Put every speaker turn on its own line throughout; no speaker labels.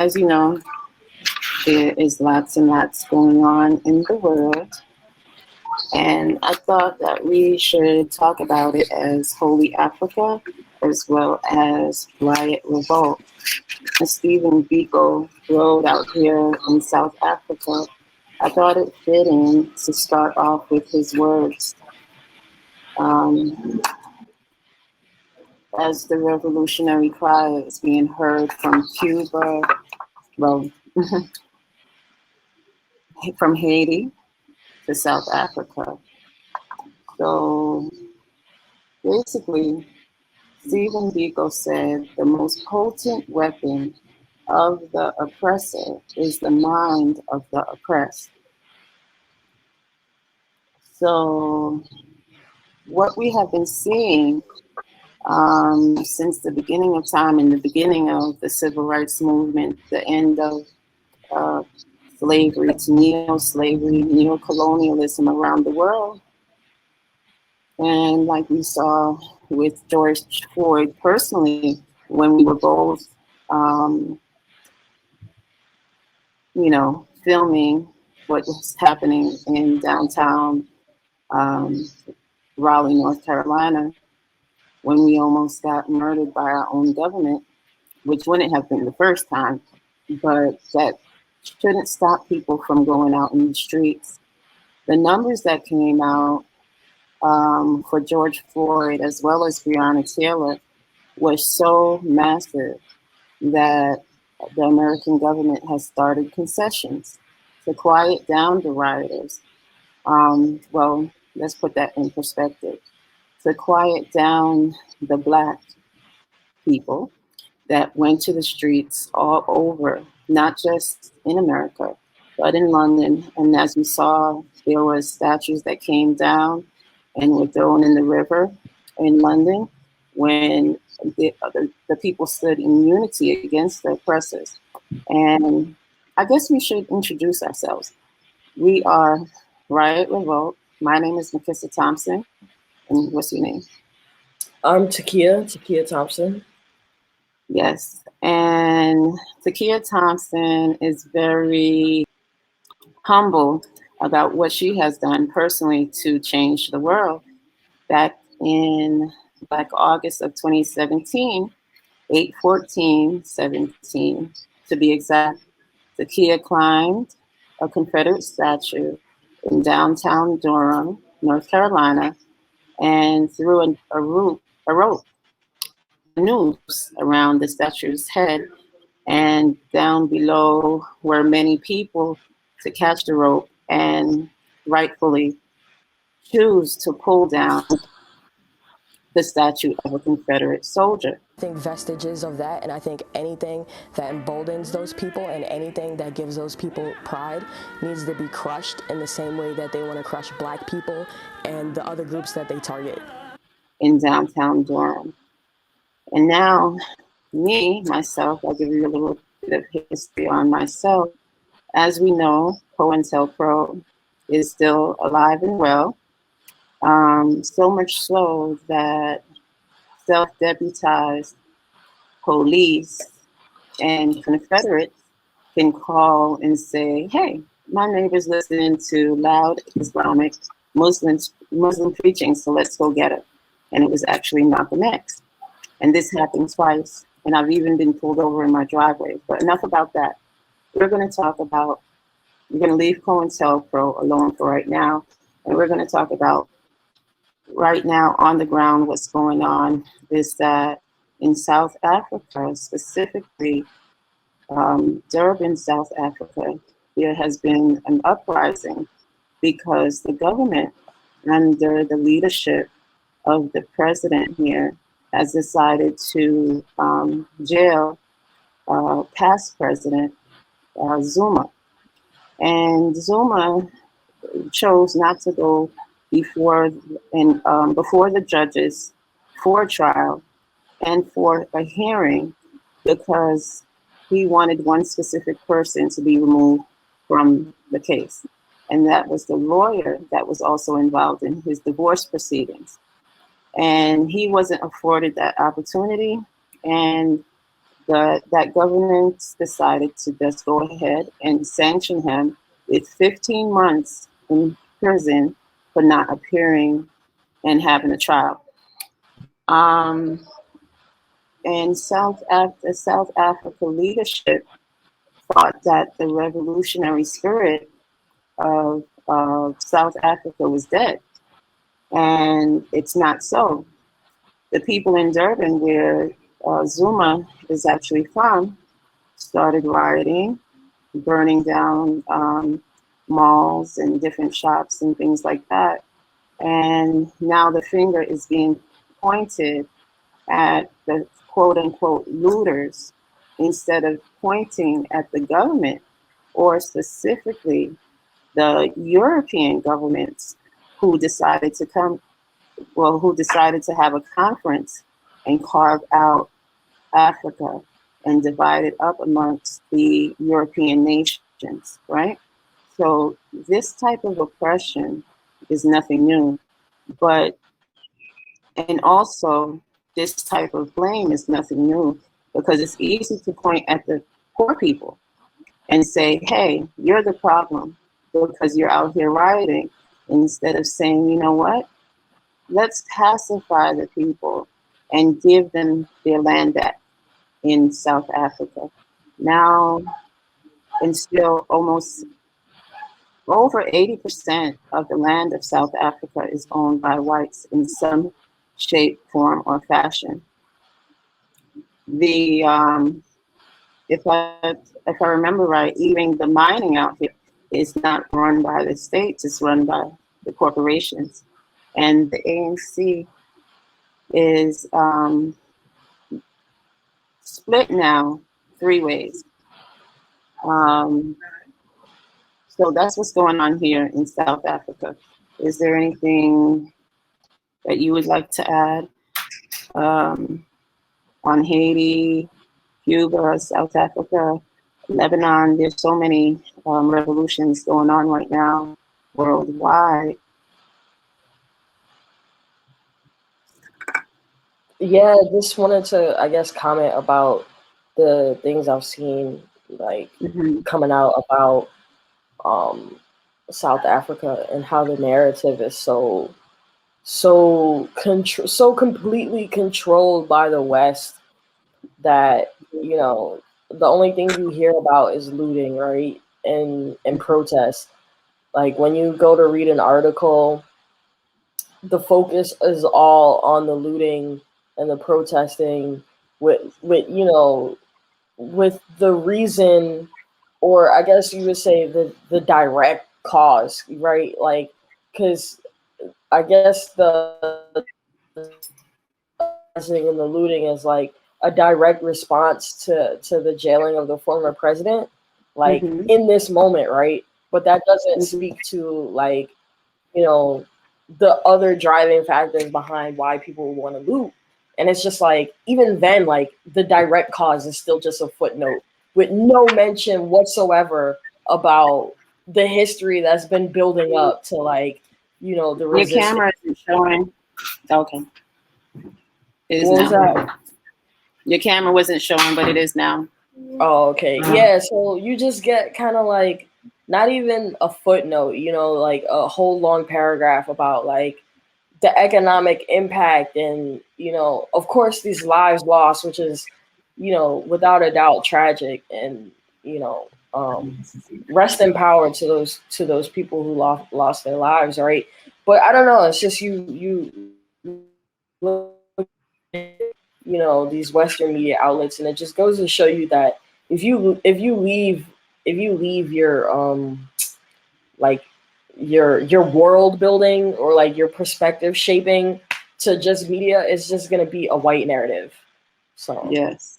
As you know, there is lots and lots going on in the world, and I thought that we should talk about it as Holy Africa as well as Riot Revolt. As Steven Biko wrote out here in South Africa, I thought it fitting to start off with his words. Um, as the revolutionary cry is being heard from Cuba, well, from Haiti to South Africa. So basically, Stephen Biko said the most potent weapon of the oppressor is the mind of the oppressed. So what we have been seeing since the beginning of time, in the beginning of the civil rights movement, the end of uh, slavery to neo-slavery, neo-colonialism around the world, and like we saw with George Floyd personally, when we were both, um, filming what was happening in downtown um, Raleigh, North Carolina, when we almost got murdered by our own government, which wouldn't have been the first time, but that shouldn't stop people from going out in the streets. The numbers that came out for George Floyd as well as Breonna Taylor was so massive that the American government has started concessions to quiet down the rioters. Well, let's put that in perspective. To quiet down the Black people that went to the streets all over, not just in America, but in London. And as we saw, there were statues that came down and were thrown in the river in London when the people stood in unity against the oppressors. And I guess we should introduce ourselves. We are Riot Revolt. My name is Makissa Thompson. And what's your name?
I'm Takia Thompson.
Yes. And Takia Thompson is very humble about what she has done personally to change the world. Back in like August of 2017, 8/14/17 to be exact, Takia climbed a Confederate statue in downtown Durham, North Carolina, and threw a rope, a noose around the statue's head, and down below were many people to catch the rope and rightfully choose to pull down the statue of a Confederate soldier.
I think vestiges of that, and I think anything that emboldens those people and anything that gives those people pride needs to be crushed in the same way that they want to crush Black people and the other groups that they target.
In downtown Durham. And now, myself, I'll give you a little bit of history on myself. As we know, COINTELPRO is still alive and well. So much so that self-deputized police and Confederates can call and say, hey, my neighbor's listening to loud Islamic Muslim preaching, so let's go get her. And it was actually Malcolm X. And this happened twice. And I've even been pulled over in my driveway. But enough about that. We're going to leave COINTELPRO alone for right now. And we're going to talk about right now on the ground what's going on is that in South Africa, specifically Durban, South Africa, there has been an uprising because the government, under the leadership of the president here, has decided to jail past president Zuma. And Zuma chose not to go before the judges for a trial and for a hearing because he wanted one specific person to be removed from the case. And that was the lawyer that was also involved in his divorce proceedings. And he wasn't afforded that opportunity. And that government decided to just go ahead and sanction him with 15 months in prison for not appearing and having a trial. Um, and the South Africa leadership thought that the revolutionary spirit of South Africa was dead, and it's not so. The people in Durban, where Zuma is actually from, started rioting, burning down malls and different shops and things like that. And now the finger is being pointed at the quote unquote looters instead of pointing at the government, or specifically the European governments who decided to who decided to have a conference and carve out Africa and divide it up amongst the European nations, right? So this type of oppression is nothing new, but, and also this type of blame is nothing new, because it's easy to point at the poor people and say, hey, you're the problem because you're out here rioting, instead of saying, you know what, let's pacify the people and give them their land back in South Africa. Now, and still almost over 80% of the land of South Africa is owned by whites in some shape, form, or fashion. The if I remember right, even the mining out here is not run by the states; it's run by the corporations. And the ANC is split now 3 ways. So that's what's going on here in South Africa. Is there anything that you would like to add on Haiti, Cuba, South Africa, Lebanon? There's so many revolutions going on right now worldwide.
Yeah, just wanted to, I guess, comment about the things I've seen, like coming out about South Africa, and how the narrative is so completely controlled by the West that, you know, the only thing you hear about is looting, right? And protests. Like when you go to read an article, the focus is all on the looting and the protesting, with you know, with the reason, or I guess you would say the direct cause, right? Like, because I guess the and the looting is like a direct response to the jailing of the former president, like in this moment, right? But that doesn't speak to, like, you know, the other driving factors behind why people want to loot. And it's just like, even then, like, the direct cause is still just a footnote with no mention whatsoever about the history that's been building up to, like, you know, the resistance.
Your camera isn't showing. Okay. It is
What was
now.
that?
Your camera wasn't showing, but it is now.
Oh, okay. Yeah, so you just get kind of like not even a footnote, you know, like a whole long paragraph about like the economic impact and, you know, of course these lives lost, which is, you know, without a doubt tragic, and, you know, rest in power to those people who lost their lives, right? But I don't know, it's just you look, you know, these Western media outlets, and it just goes to show you that if you leave your like your world building, or like your perspective shaping, to just media, it's just gonna be a white narrative. So
Yes.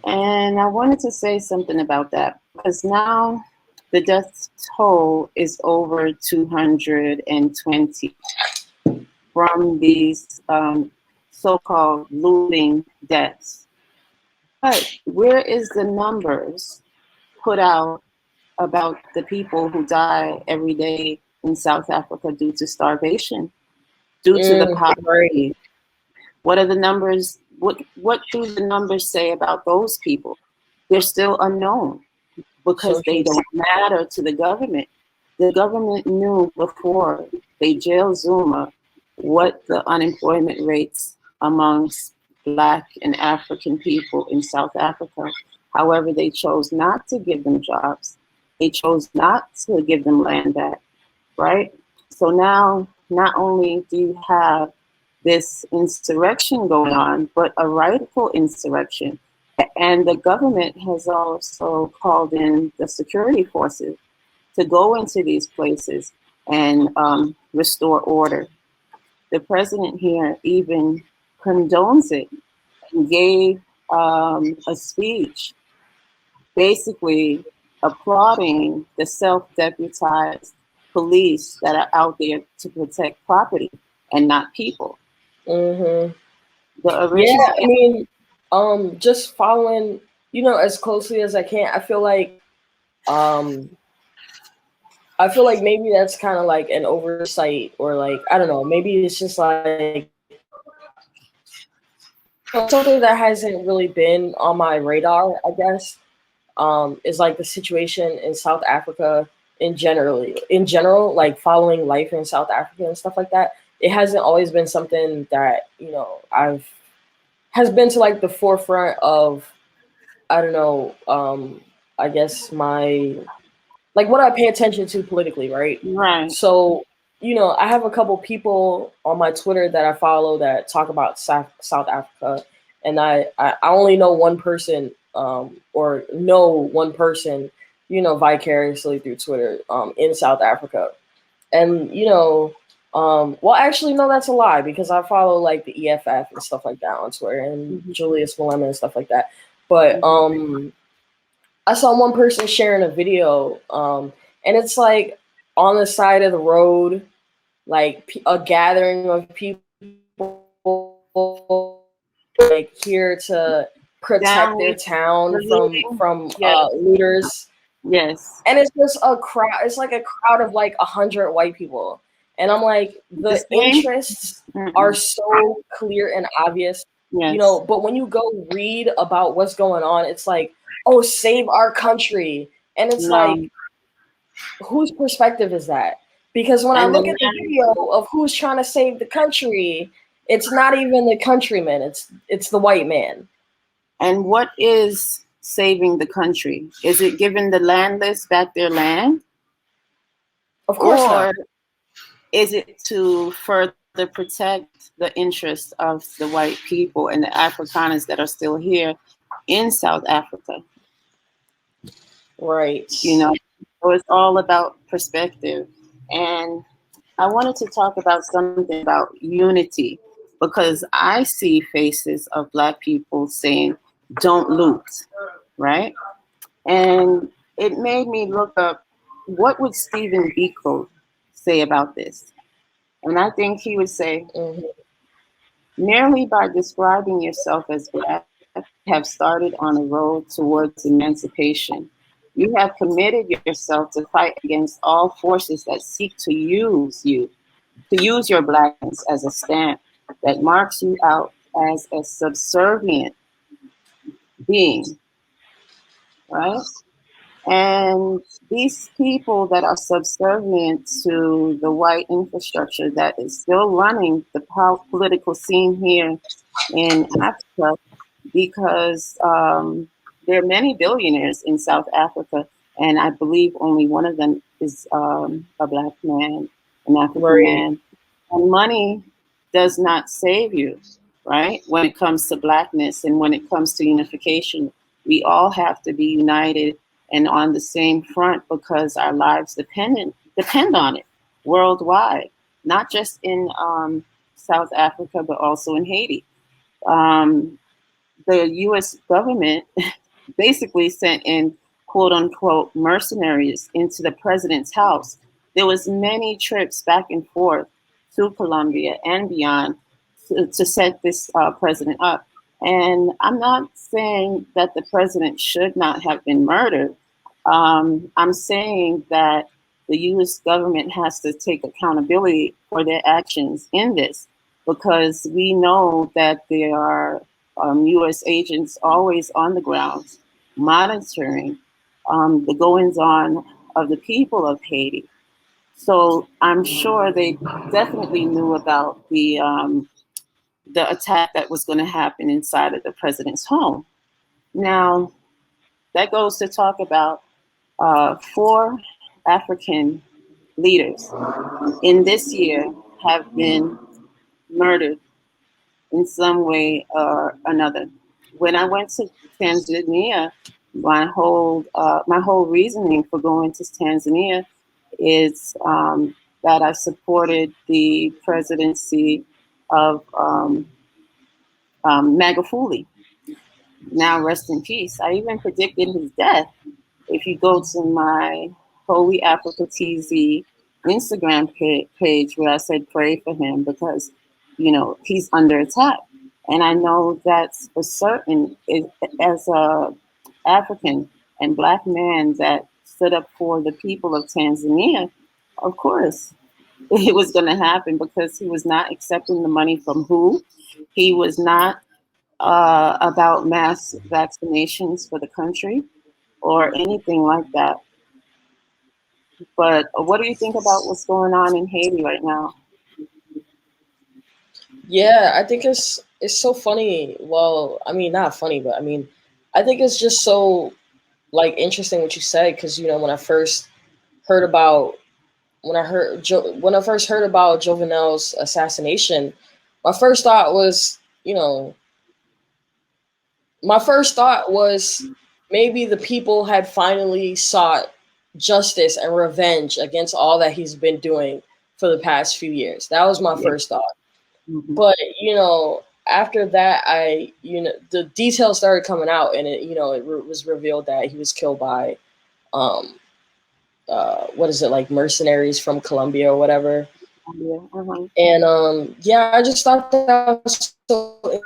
And I wanted to say something about that, because now the death toll is over 220 from these so-called looting deaths. But where is the numbers put out about the people who die every day in South Africa due to starvation, due to the poverty? What are the numbers what do the numbers say about those people? They're still unknown because
So
they
true.
don't matter to the government. The government knew before they jailed Zuma what the unemployment rates amongst Black and African people in South Africa. However, they chose not to give them jobs. They chose not to give them land back, right? So now, not only do you have this insurrection going on, but a rightful insurrection. And the government has also called in the security forces to go into these places and restore order. The president here even condones it and gave a speech basically applauding the self-deputized police that are out there to protect property and not people.
Mm-hmm.
The
Yeah,
original,
I mean, just following, as closely as I can. Um, I feel like maybe that's kind of like an oversight, or like, I don't know, maybe it's just like something that hasn't really been on my radar, I guess. Is like the situation in South Africa in general, like following life in South Africa and stuff like that. It hasn't always been something that, I've has been to like the forefront of, I don't know, I guess my, like, what I pay attention to politically, right?
right?
So, I have a couple people on my Twitter that I follow that talk about South Africa, and I only know one person, or know one person, vicariously through Twitter, in South Africa. And, well, actually, no, that's a lie, because I follow like the EFF and stuff like that on Twitter, and
Mm-hmm.
Julius Malema and stuff like that. But
Mm-hmm.
I saw one person sharing a video, and it's like on the side of the road, like a gathering of people like here to protect
Down
their
with
town
the looting.
from
Yes,
looters,
yes.
and it's just a crowd. It's like a crowd of like 100 white people, and I'm like,
The
the
same.
interests are
Mm-mm.
so clear and obvious,
Yes.
but when you go read about what's going on, it's like, oh, save our country, and it's like,
No.
whose perspective is that? Because when I
And the
look at the video of who's trying to save the country, it's not even the countryman, it's the white man.
and what is saving the country? Is it giving the landless back their land,
Of course
or
not.
is it to further protect the interests of the white people and the Afrikaners that are still here in South Africa?
Right.
So it's all about perspective. And I wanted to talk about something about unity, because I see faces of Black people saying, don't loot, right? And it made me look up, what would Steven Biko say about this? And I think he would say,
Mm-hmm.
merely by describing yourself as Black, you have started on a road towards emancipation. You have committed yourself to fight against all forces that seek to use your Blackness as a stamp that marks you out as a subservient being, right? And these people that are subservient to the white infrastructure that is still running the political scene here in Africa, because there are many billionaires in South Africa, and I believe only one of them is a Black man, an African
Right.
man. And money does not save you, right? When it comes to Blackness and when it comes to unification, we all have to be united and on the same front, because our lives depend on it worldwide, not just in South Africa, but also in Haiti. Um, the U.S. government basically sent in quote unquote mercenaries into the president's house. There was many trips back and forth to Colombia and beyond to set this president up. And I'm not saying that the president should not have been murdered. I'm saying that the U.S. government has to take accountability for their actions in this, because we know that there are U.S. agents always on the ground monitoring the goings on of the people of Haiti. So I'm sure they definitely knew about the attack that was going to happen inside of the president's home. Now, that goes to talk about four African leaders in this year have been murdered in some way or another. When I went to Tanzania, my whole reasoning for going to Tanzania is that I supported the presidency of Magufuli. Now rest in peace. I even predicted his death. If you go to my Holy Africa TZ Instagram page where I said pray for him because, he's under attack. And I know that's for certain as a African and Black man that stood up for the people of Tanzania, of course, it was going to happen because he was not accepting the money from who. He was not about mass vaccinations for the country or anything like that. But what do you think about what's going on in Haiti right now?
Yeah, I think it's so funny. Well, I mean, not funny, but I mean, I think it's just so like interesting what you said because when I first heard about when I first heard about Jovenel's assassination, my first thought was my first thought was maybe the people had finally sought justice and revenge against all that he's been doing for the past few years. That was my first thought.
Mm-hmm.
But after that, the details started coming out, and it was revealed that he was killed by, what is it, like mercenaries from Colombia or whatever.
Yeah. Uh-huh.
And I just thought that was so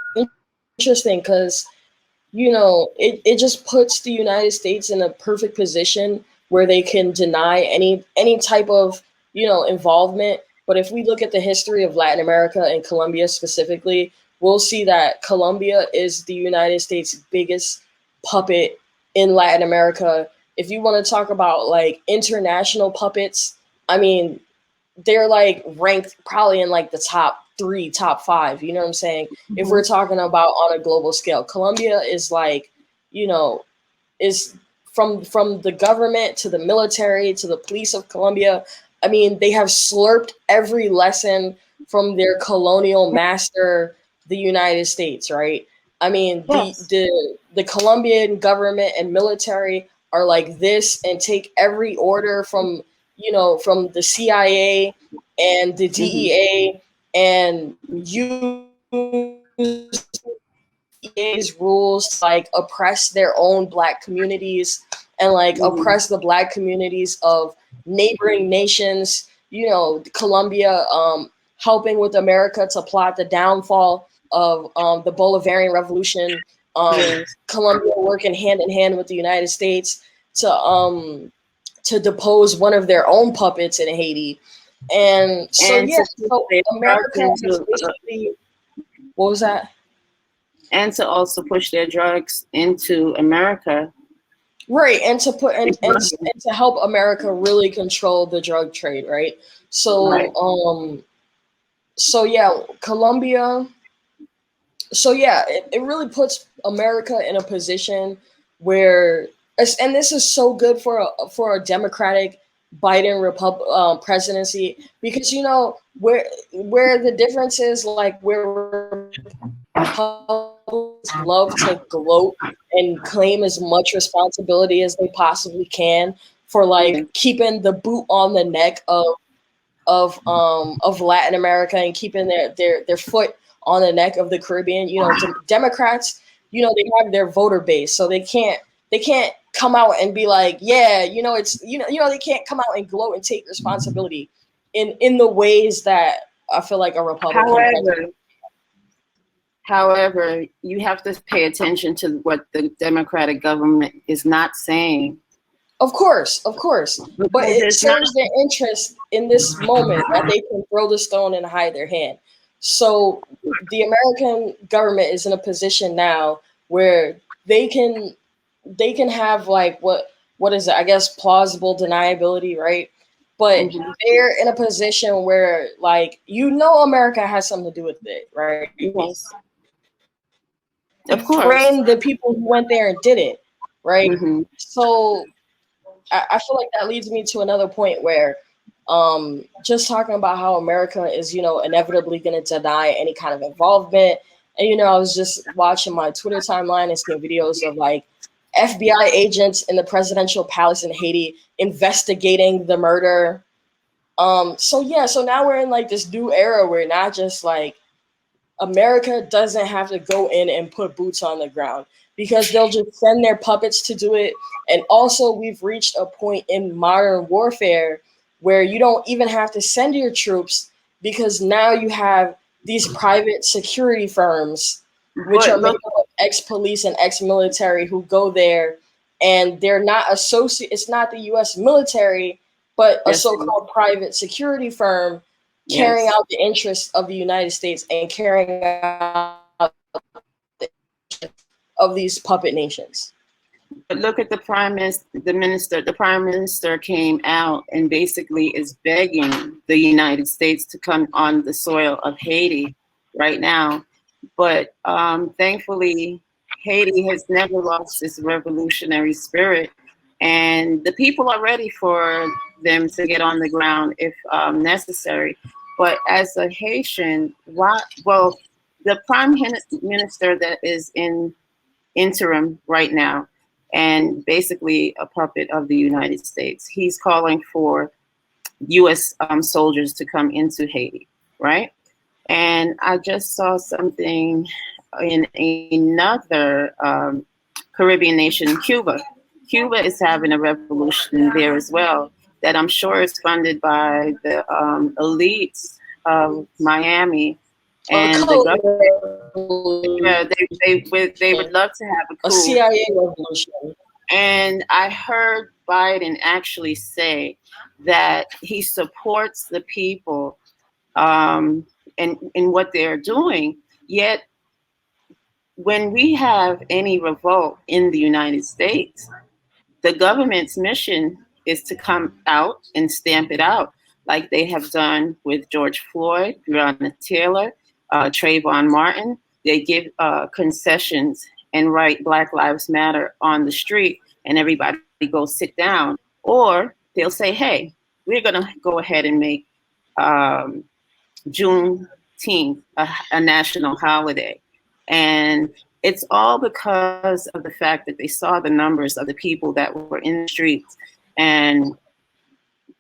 interesting because it just puts the United States in a perfect position where they can deny any type of involvement. But if we look at the history of Latin America and Colombia specifically, we'll see that Colombia is the United States' biggest puppet in Latin America. If you want to talk about like international puppets, I mean, they're like ranked probably in like the top 3, top 5. You know what I'm saying? Mm-hmm. If we're talking about on a global scale, Colombia is like, is from the government to the military to the police of Colombia. I mean, they have slurped every lesson from their colonial master, the United States, right? I mean, yes. the Colombian government and military are like this and take every order from from the CIA and the DEA and use DEA's rules to like oppress their own Black communities and like oppress the Black communities of neighboring nations. Colombia helping with America to plot the downfall of the Bolivarian Revolution. Colombia working hand in hand with the United States to depose one of their own puppets in Haiti. And so America has basically, what was that?
And to also push their drugs into America.
Right, and to put and to help America really control the drug trade, right? So right. Colombia. So it really puts America in a position where, and this is so good for a Democratic Biden presidency, because where the difference is, like, where Republicans love to gloat and claim as much responsibility as they possibly can for like keeping the boot on the neck of Latin America and keeping their foot on the neck of the Caribbean. Democrats, they have their voter base, so they can't come out and be like, it's they can't come out and gloat and take responsibility in the ways that I feel like a Republican.
However, you have to pay attention to what the Democratic government is not saying.
Of course. But it serves their interest in this moment that they can throw the stone and hide their hand. So the American government is in a position now where they can have like what is it? I guess plausible deniability, right? But
Mhm.
they're in a position where like America has something to do with it, right?
Yes,
To
of course.
frame the people who went there and did it, right?
Hmm.
So I feel like that leads me to another point where just talking about how America is, inevitably going to deny any kind of involvement. And, I was just watching my Twitter timeline and seeing videos of like FBI agents in the presidential palace in Haiti investigating the murder. So now we're in like this new era where not just like America doesn't have to go in and put boots on the ground because they'll just send their puppets to do it. And also, we've reached a point in modern warfare where you don't even have to send your troops because now you have these private security firms, which
But
are made
look,
up of ex-police and ex-military who go there, and they're not associated. It's not the U.S. military, but a
yes,
so-called private security firm carrying
yes.
out the interests of the United States and carrying out of these puppet nations.
But look at the minister. The prime minister came out and basically is begging the United States to come on the soil of Haiti right now. But thankfully, Haiti has never lost its revolutionary spirit, and the people are ready for them to get on the ground if necessary. But as a Haitian, why? Well, the prime minister that is in interim right now and basically a puppet of the United States. He's calling for U.S. Soldiers to come into Haiti, right? And I just saw something in another Caribbean nation, Cuba. Cuba is having a revolution there as well that I'm sure is funded by the elites of Miami
A
and the
cult
government. Yeah,
revolution,
they would love to have a
a
coup.
CIA revolution.
And I heard Biden actually say that he supports the people and in what they're doing. Yet, when we have any revolt in the United States, the government's mission is to come out and stamp it out, like they have done with George Floyd, Breonna Taylor, Trayvon Martin. They give concessions and write Black Lives Matter on the street, and everybody go sit down. Or they'll say, hey, we're going to go ahead and make um, Juneteenth a national holiday. And it's all because of the fact that they saw the numbers of the people that were in the streets and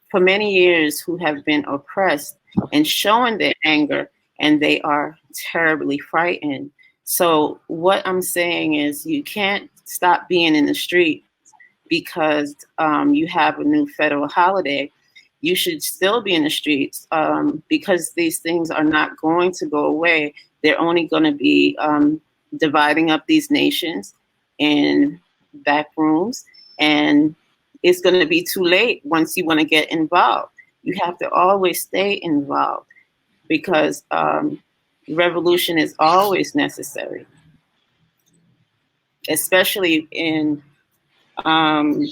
for many years who have been oppressed and showing their anger, and they are terribly frightened. So what I'm saying is you can't stop being in the streets because you have a new federal holiday. You should still be in the streets because these things are not going to go away. They're only going to be dividing up these nations in back rooms, and it's going to be too late once you want to get involved. You have to always stay involved because revolution is always necessary, especially in um,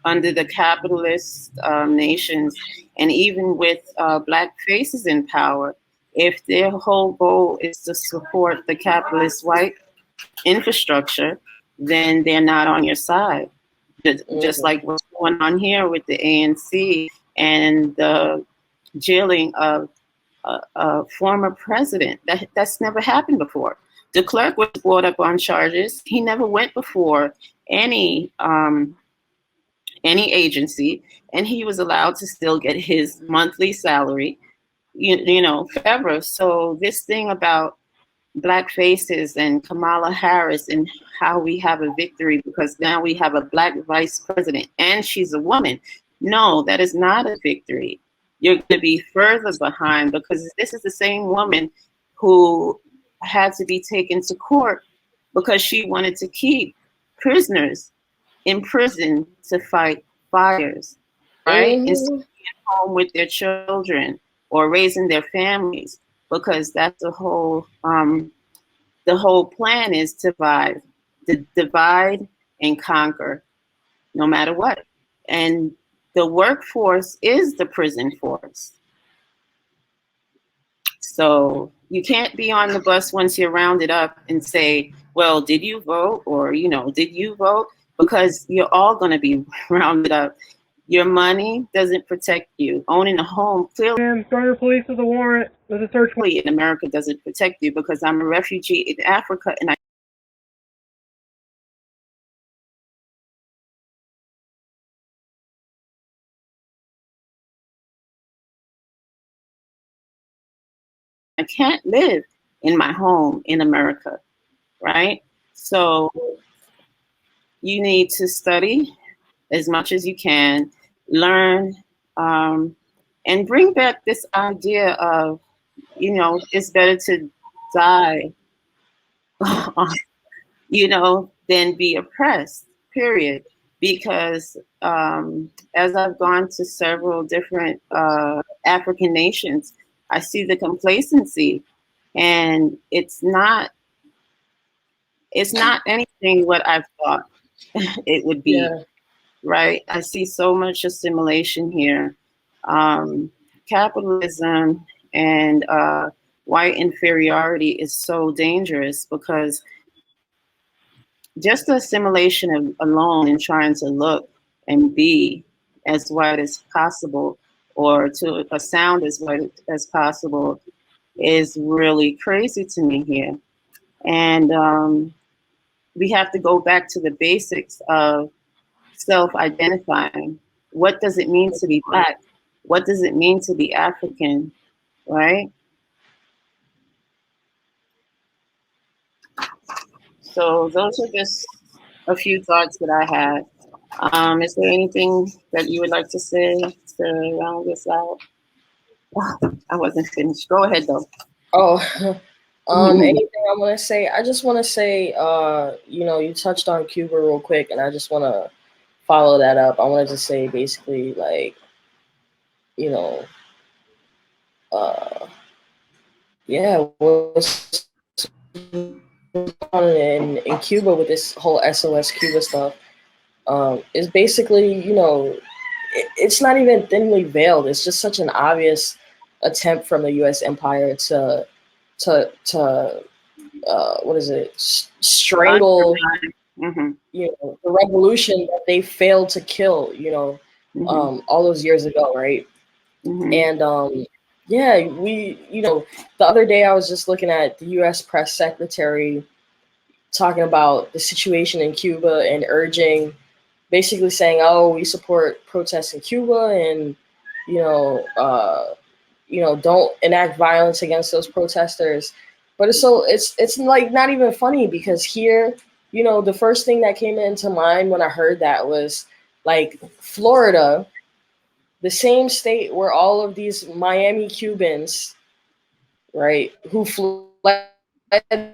under the capitalist nations, and even with black faces in power. If their whole goal is to support the capitalist white infrastructure, then they're not on your side. Just
Mhm.
like what's going on here with the ANC and the jailing of a former president. That's never happened before. De Klerk was brought up on charges. He never went before any agency, and he was allowed to still get his monthly salary, forever. So this thing about black faces and Kamala Harris and how we have a victory because now we have a black vice president and she's a woman. No, that is not a victory. You're going to be further behind because this is the same woman who had to be taken to court because she wanted to keep prisoners in prison to fight fires, right? Instead of
Mhm.
being home with their children or raising their families. because that's the whole plan is to divide and conquer, no matter what. And the workforce is the prison force. So you can't be on the bus once you're rounded up and say, well, did you vote? Or, did you vote? Because you're all going to be rounded up. Your money doesn't protect you. Owning a home clearly
Garner Police with a warrant. There's a search warrant.
in America doesn't protect you, because I'm a refugee in Africa and I can't live in my home in America, right? So you need to study as much as you can, learn, and bring back this idea of, it's better to die, than be oppressed, period. Because as I've gone to several different African nations, I see the complacency, and it's not anything what I've thought it would be.
Yeah.
Right? I see so much assimilation here. Capitalism and white inferiority is so dangerous, because just the assimilation alone and trying to look and be as white as possible, or to sound as white as possible, is really crazy to me here. And we have to go back to the basics of self-identifying. What does it mean to be Black? What does it mean to be African, right? So those are just a few thoughts that I had. Is there anything that you would like to say to round this out? I wasn't finished. Go ahead, though.
Oh, anything I want to say? I just want to say, you touched on Cuba real quick, and I just want to follow that up. I wanted to say basically, like, yeah, what's on in Cuba with this whole SOS Cuba stuff is basically, it's not even thinly veiled. It's just such an obvious attempt from the U.S. empire to what is it? Strangle, the revolution that they failed to kill, all those years ago, right? And yeah, the other day I was just looking at the U.S. press secretary talking about the situation in Cuba and basically saying, oh, we support protests in Cuba, and don't enact violence against those protesters. But it's like not even funny, because here, the first thing that came into mind when I heard that was like Florida, the same state where all of these Miami Cubans, right, who fled the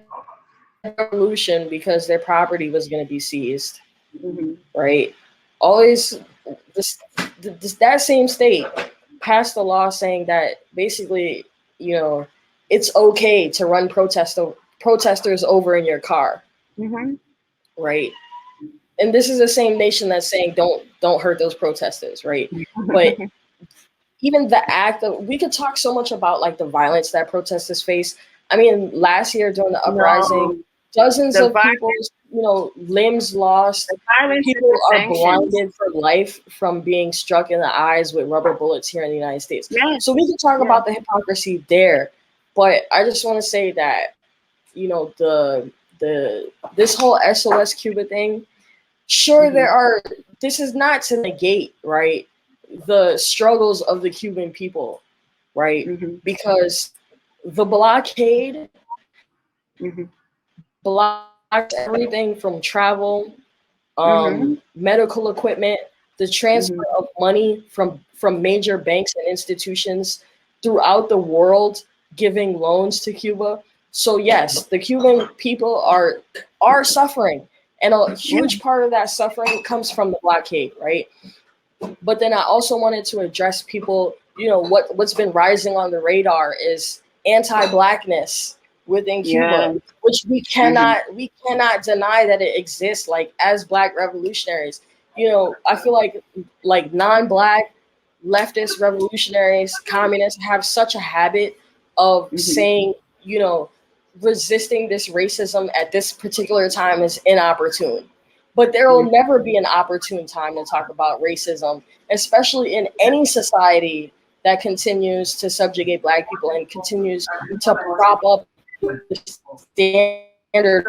revolution because their property was going to be seized, right? Always, that same state passed a law saying that basically, it's okay to run protesters over in your car, right? And this is the same nation that's saying don't hurt those protesters, right? But even the act of, we could talk so much about like the violence that protesters face. I mean, last year during the uprising, dozens of people's, limbs lost. People are blinded for life from being struck in the eyes with rubber bullets here in the United States. Yes. So we can talk about the hypocrisy there, but I just want to say that, this whole SOS Cuba thing, sure, this is not to negate, right, the struggles of the Cuban people, right? Because the blockade blocked everything from travel, medical equipment, the transfer of money from major banks and institutions throughout the world, giving loans to Cuba. So yes, the Cuban people are suffering, and a huge part of that suffering comes from the blockade, right? But then I also wanted to address people, what's been rising on the radar is anti-blackness within Cuba,
Yeah.
which we cannot deny that it exists. Like as Black revolutionaries, you know, I feel like non-Black leftist revolutionaries, communists have such a habit of saying, you know, resisting this racism at this particular time is inopportune. But there will never be an opportune time to talk about racism, especially in any society that continues to subjugate Black people and continues to prop up the standard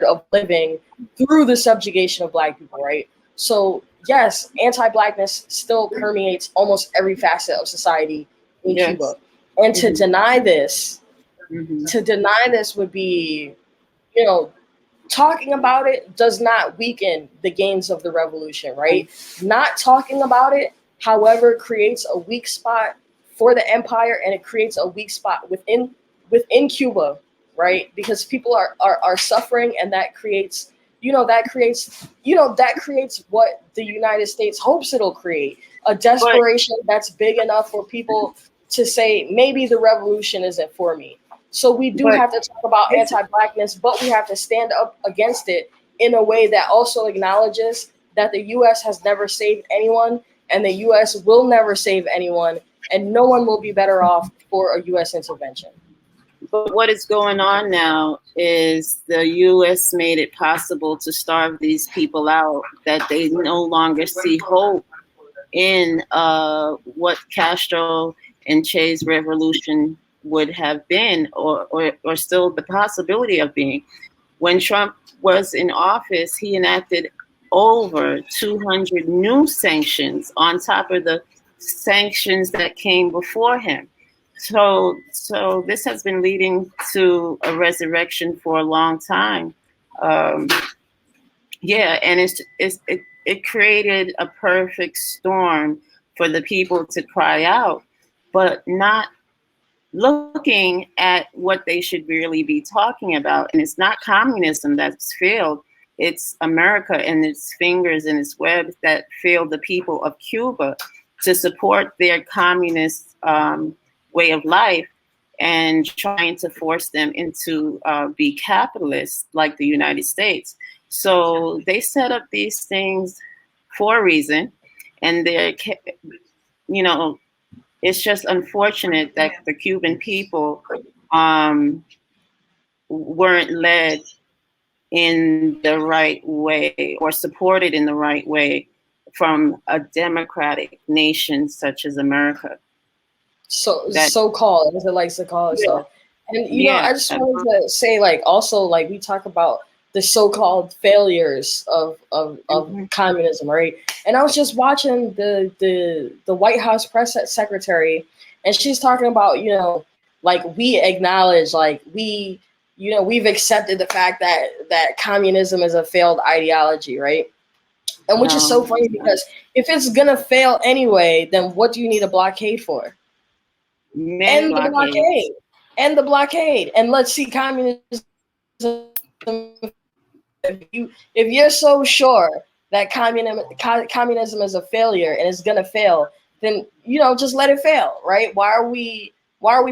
of living through the subjugation of Black people, right? So yes, anti-Blackness still permeates almost every facet of society in Cuba. And to deny this, would be, you know, talking about it does not weaken the gains of the revolution, right? Not talking about it, however, creates a weak spot for the empire, and it creates a weak spot within Cuba, right? Because people are suffering, and that creates what the United States hopes it'll create, a desperation that's big enough for people to say, maybe the revolution isn't for me. So we do have to talk about anti-Blackness, but we have to stand up against it in a way that also acknowledges that the U.S. has never saved anyone, and the U.S. will never save anyone, and no one will be better off for a U.S. intervention.
But what is going on now is the U.S. made it possible to starve these people out, that they no longer see hope in what Castro and Che's revolution would have been, or still the possibility of being. When Trump was in office, he enacted over 200 new sanctions on top of the sanctions that came before him. So this has been leading to a resurrection for a long time. Yeah, and it created a perfect storm for the people to cry out, but not looking at what they should really be talking about. And it's not communism that's failed. It's America and its fingers and its webs that failed the people of Cuba to support their communist way of life and trying to force them into be capitalists like the United States. So they set up these things for a reason, and they're, you know, it's just unfortunate that the Cuban people weren't led in the right way or supported in the right way from a democratic nation such as America.
So-called, as it likes to call itself. Yeah. And, you know, I just wanted to say, like, also, like, we talk about the so-called failures of communism, right? And I was just watching the White House press secretary, and she's talking about, you know, like, we acknowledge, like, we, you know, we've accepted the fact that communism is a failed ideology, right? And which is so funny, because if it's gonna fail anyway, then what do you need a blockade for? End the blockade, and let's see communism. If you're so sure that communism is a failure and it's gonna fail, then, you know, just let it fail, right? Why are we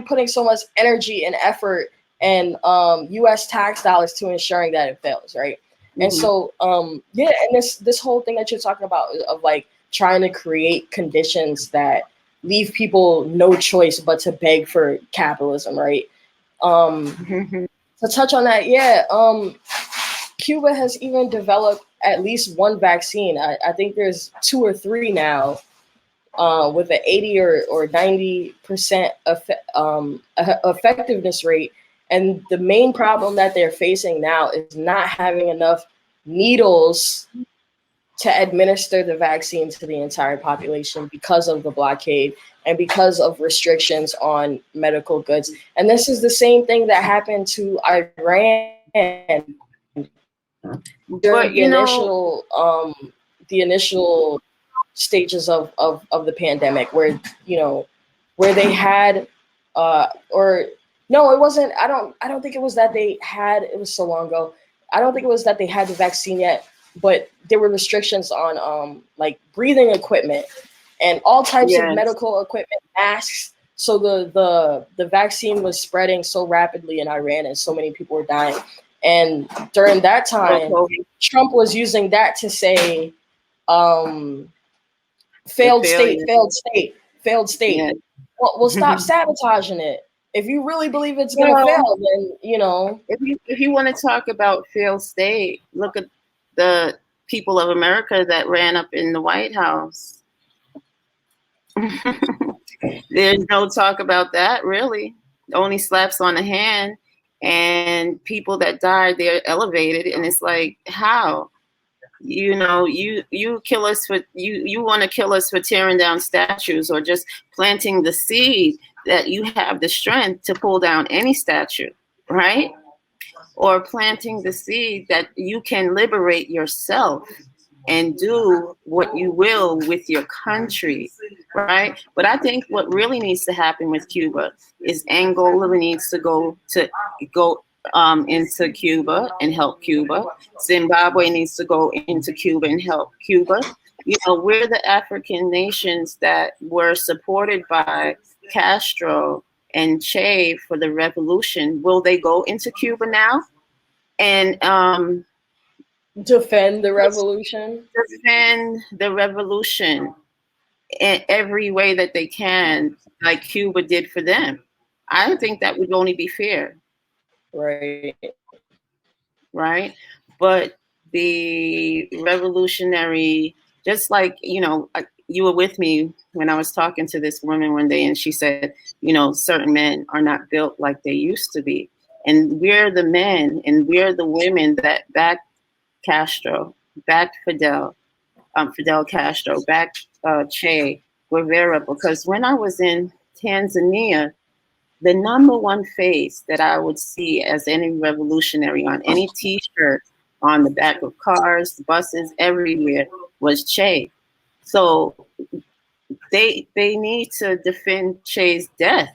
putting so much energy and effort and U.S. tax dollars to ensuring that it fails, right? And so yeah, and this whole thing that you're talking about of, like, trying to create conditions that leave people no choice but to beg for capitalism, right? To touch on that, yeah, Cuba has even developed at least one vaccine. I think there's 2 or 3 now, with an 80 or 90% effectiveness rate. And the main problem that they're facing now is not having enough needles to administer the vaccine to the entire population because of the blockade and because of restrictions on medical goods. And this is the same thing that happened to Iran during the initial stages of the pandemic, where, you know, where they had or no, it wasn't. I don't think it was that they had. It was so long ago. I don't think it was that they had the vaccine yet, but there were restrictions on like breathing equipment and all types of medical equipment, masks, So the vaccine was spreading so rapidly in Iran, and so many people were dying. And during that time, Trump was using that to say, failed state.
Yeah.
Well, stop sabotaging it. If you really believe it's gonna fail, then
If you want to talk about failed state, look at the people of America that ran up in the White House. There's no talk about that, really. Only slaps on the hand, and people that died, they're elevated, and it's like, how? You kill us for you want to kill us for tearing down statues or just planting the seed that you have the strength to pull down any statue, right? Or planting the seed that you can liberate yourself and do what you will with your country, right? But I think what really needs to happen with Cuba is Angola needs to go into Cuba and help Cuba. Zimbabwe needs to go into Cuba and help Cuba. We're the African nations that were supported by Castro and Che for the revolution. Will they go into Cuba now and
defend the revolution?
Defend the revolution in every way that they can, like Cuba did for them. I think that would only be fair. Right? But the revolutionary, just like, you were with me when I was talking to this woman one day, and she said, certain men are not built like they used to be. And we're the men and we're the women that backed Castro, backed Fidel Castro, backed Che Guevara, because when I was in Tanzania, the number one face that I would see as any revolutionary on any T-shirt, on the back of cars, buses, everywhere was Che. So they need to defend Che's death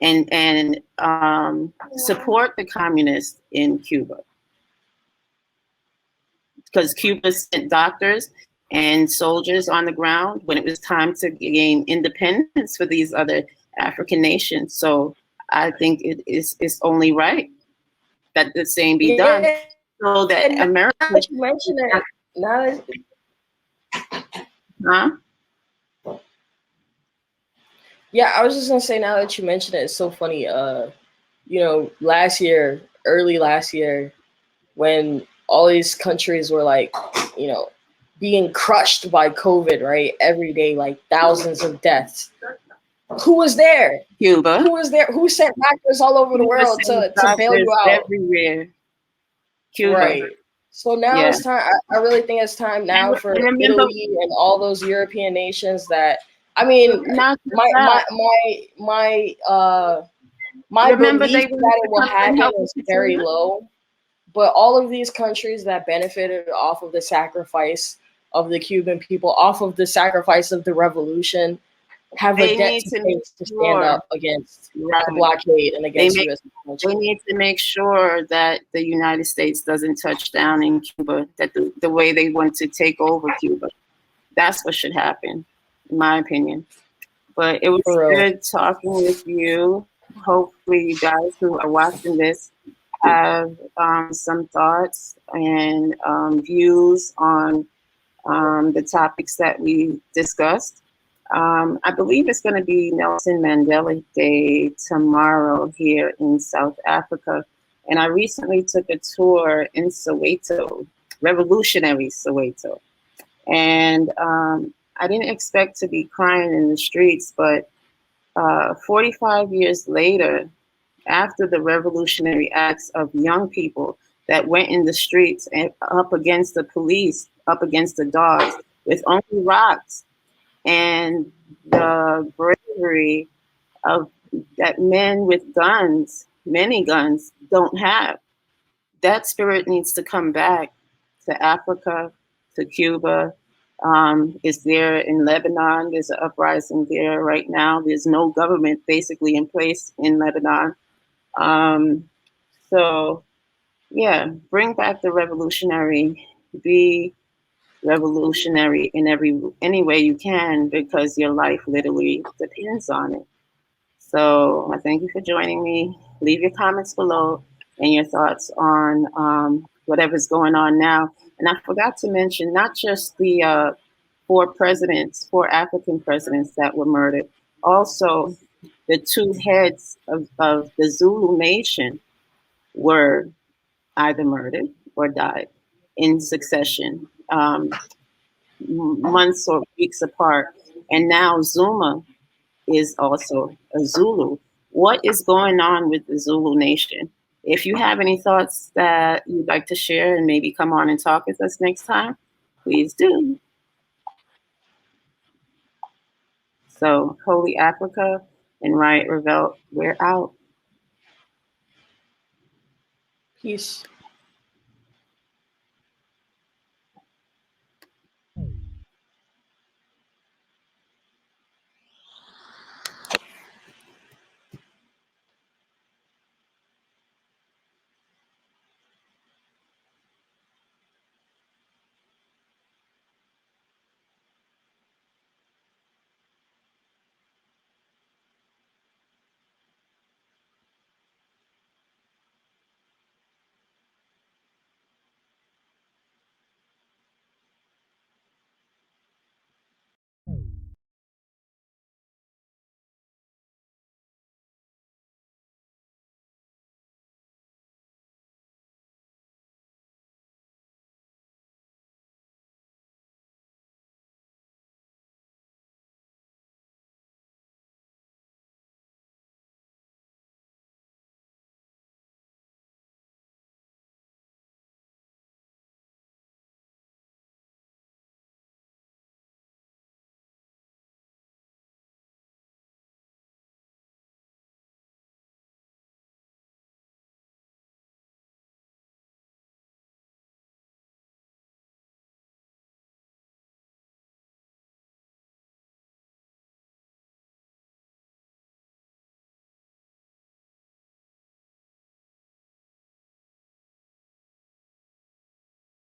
and support the communists in Cuba, because Cuba sent doctors and soldiers on the ground when it was time to gain independence for these other African nations. So I think it's only right that the same be done, so that America.
Now that you mention it, Yeah, I was just gonna say, now that you mention it, it's so funny. Early last year, when all these countries were like, being crushed by COVID, right? Every day, like thousands of deaths. Who was there?
Cuba.
Who was there? Who sent doctors all over the world to bail you out?
Everywhere. Cuba.
Right. So now it's time. I really think it's time now for Italy and all those European nations that. I mean, my belief that it will happen is very low. But all of these countries that benefited off of the sacrifice of the Cuban people, off of the sacrifice of the revolution, have a debt to stand up against the blockade and against U.S.
They need to make sure that the United States doesn't touch down in Cuba, that the way they want to take over Cuba. That's what should happen, in my opinion. But it was good talking with you. Hopefully you guys who are watching this have some thoughts and views on the topics that we discussed. I believe it's going to be Nelson Mandela Day tomorrow here in South Africa. And I recently took a tour in Soweto, revolutionary Soweto. And I didn't expect to be crying in the streets, but 45 years later, after the revolutionary acts of young people that went in the streets and up against the police, up against the dogs, with only rocks, and the bravery of that men with guns, many guns, don't have. That spirit needs to come back to Africa, to Cuba. It's there in Lebanon. There's an uprising there right now. There's no government basically in place in Lebanon. So yeah, bring back the revolutionary. Be revolutionary in any way you can, because your life literally depends on it. So I thank you for joining me. Leave your comments below and your thoughts on whatever's going on now. And I forgot to mention not just the four African presidents that were murdered, also the two heads of the Zulu nation were either murdered or died in succession, months or weeks apart. And now Zuma is also a Zulu. What is going on with the Zulu nation? If you have any thoughts that you'd like to share and maybe come on and talk with us next time, please do. So, Holy Africa and Riot Revolt, we're out.
Peace.